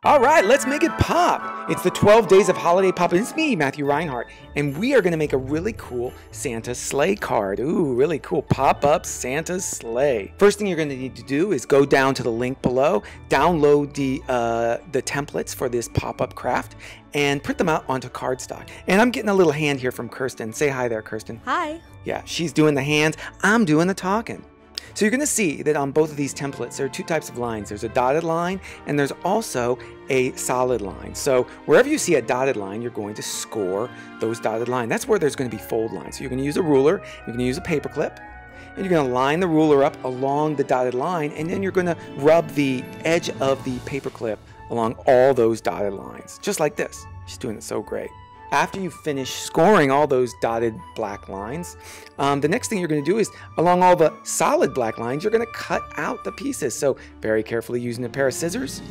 All right, let's make it pop. It's the 12 days of holiday pop. It's me, Matthew Reinhart, and we are going to make a really cool Santa sleigh card. Ooh, really cool pop-up Santa sleigh. First thing you're going to need to do is go down to the link below, download the templates for this pop-up craft, and print them out onto cardstock. And I'm getting a little hand here from Kirsten. Say hi there, Kirsten. Hi. Yeah, she's doing the hands. I'm doing the talking. So you're going to see that on both of these templates, there are two types of lines. There's a dotted line, and there's also a solid line. So wherever you see a dotted line, you're going to score those dotted lines. That's where there's going to be fold lines. So you're going to use a ruler, you're going to use a paper clip, and you're going to line the ruler up along the dotted line, and then you're going to rub the edge of the paper clip along all those dotted lines, just like this. She's doing it so great. After you finish scoring all those dotted black lines, the next thing you're going to do is, along all the solid black lines, you're going to cut out the pieces. So very carefully, using a pair of scissors,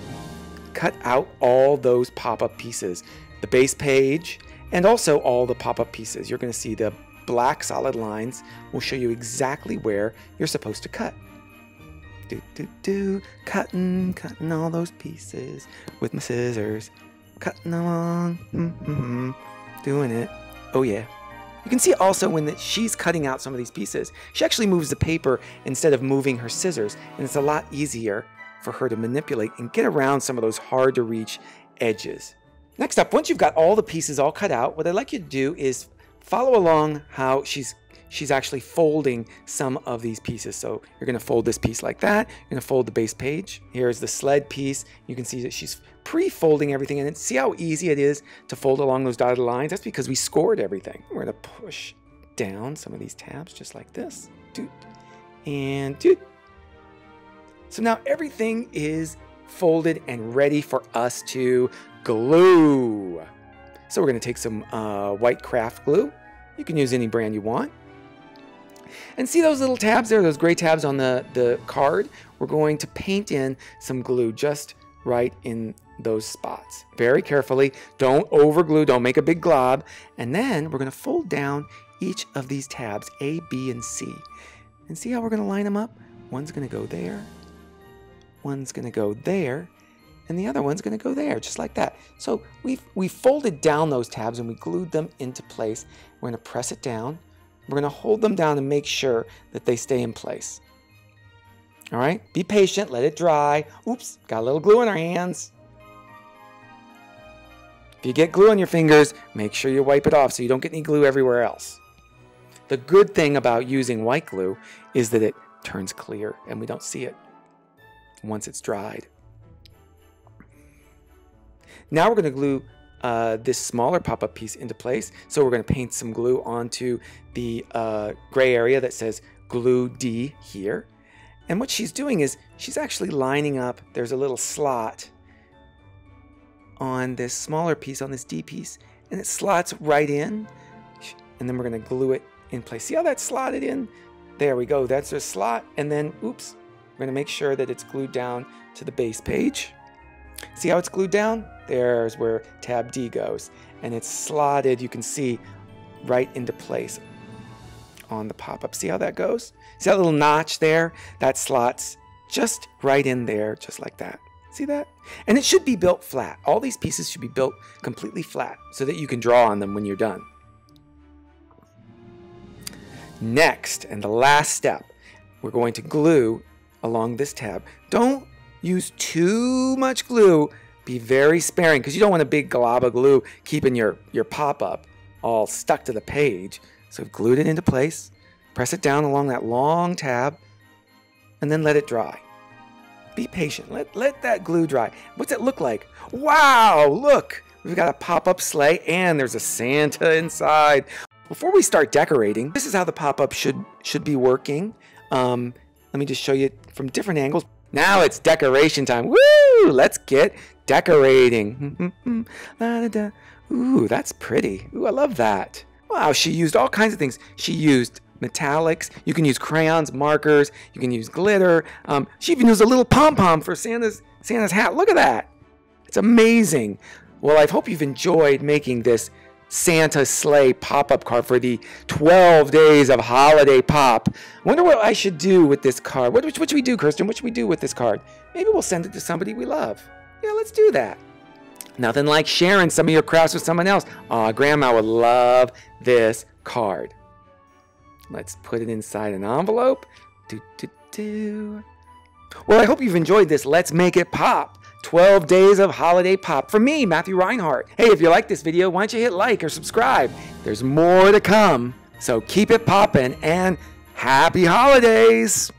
cut out all those pop-up pieces, the base page, and also all the pop-up pieces. You're going to see the black solid lines will show you exactly where you're supposed to cut. Cutting all those pieces with my scissors, cutting them on. Doing it. Oh yeah. You can see also when she's cutting out some of these pieces, she actually moves the paper instead of moving her scissors, and it's a lot easier for her to manipulate and get around some of those hard to reach edges. Next up, once you've got all the pieces all cut out, what I'd like you to do is follow along how she's actually folding some of these pieces. So you're going to fold this piece like that. You're going to fold the base page. Here's the sled piece. You can see that she's pre-folding everything, and see how easy it is to fold along those dotted lines? That's because we scored everything. We're going to push down some of these tabs just like this. Doot and doot. So now everything is folded and ready for us to glue. So we're going to take some white craft glue. You can use any brand you want. And see those little tabs there, those gray tabs on the card? We're going to paint in some glue just right in those spots. Very carefully, don't over glue, don't make a big glob. And then we're going to fold down each of these tabs, A, B, and C. And see how we're going to line them up? One's going to go there, one's going to go there, and the other one's going to go there, just like that. So we folded down those tabs and we glued them into place. We're going to press it down. We're going to hold them down and make sure that they stay in place. All right, be patient, let it dry. Oops, got a little glue in our hands. If you get glue on your fingers, make sure you wipe it off so you don't get any glue everywhere else. The good thing about using white glue is that it turns clear and we don't see it once it's dried. Now we're going to glue this smaller pop-up piece into place. So we're going to paint some glue onto the gray area that says glue D here. And what she's doing is she's actually lining up, there's a little slot on this smaller piece, on this D piece, and it slots right in. And then we're going to glue it in place. See how that's slotted in? There we go. That's a slot. And then, oops, we're going to make sure that it's glued down to the base page. See how it's glued down? There's where tab D goes. And it's slotted, you can see, right into place on the pop-up. See how that goes? See that little notch there? That slots just right in there, just like that. See that? And it should be built flat. All these pieces should be built completely flat so that you can draw on them when you're done. Next, and the last step, we're going to glue along this tab. Don't use too much glue. Be very sparing because you don't want a big glob of glue keeping your pop-up all stuck to the page. So I've glued it into place. Press it down along that long tab and then let it dry. Be patient. Let that glue dry. What's it look like? Wow, look. We've got a pop-up sleigh and there's a Santa inside. Before we start decorating, this is how the pop-up should be working. Let me just show you from different angles. Now it's decoration time. Woo! Let's get decorating. Ooh, that's pretty. Ooh, I love that. Wow, she used all kinds of things. She used metallics. You can use crayons, markers. You can use glitter. She even used a little pom-pom for Santa's hat. Look at that. It's amazing. Well, I hope you've enjoyed making this Santa sleigh pop-up card for the 12 days of holiday pop. Wonder what I should do with this card. What should we do, Kirsten? What should we do with this card? Maybe we'll send it to somebody we love. Yeah, let's do that. Nothing like sharing some of your crafts with someone else. Aw, Grandma would love this card. Let's put it inside an envelope. Well, I hope you've enjoyed this Let's Make It Pop. 12 days of holiday pop from me, Matthew Reinhart. Hey, if you like this video, why don't you hit like or subscribe? There's more to come, so keep it poppin' and happy holidays!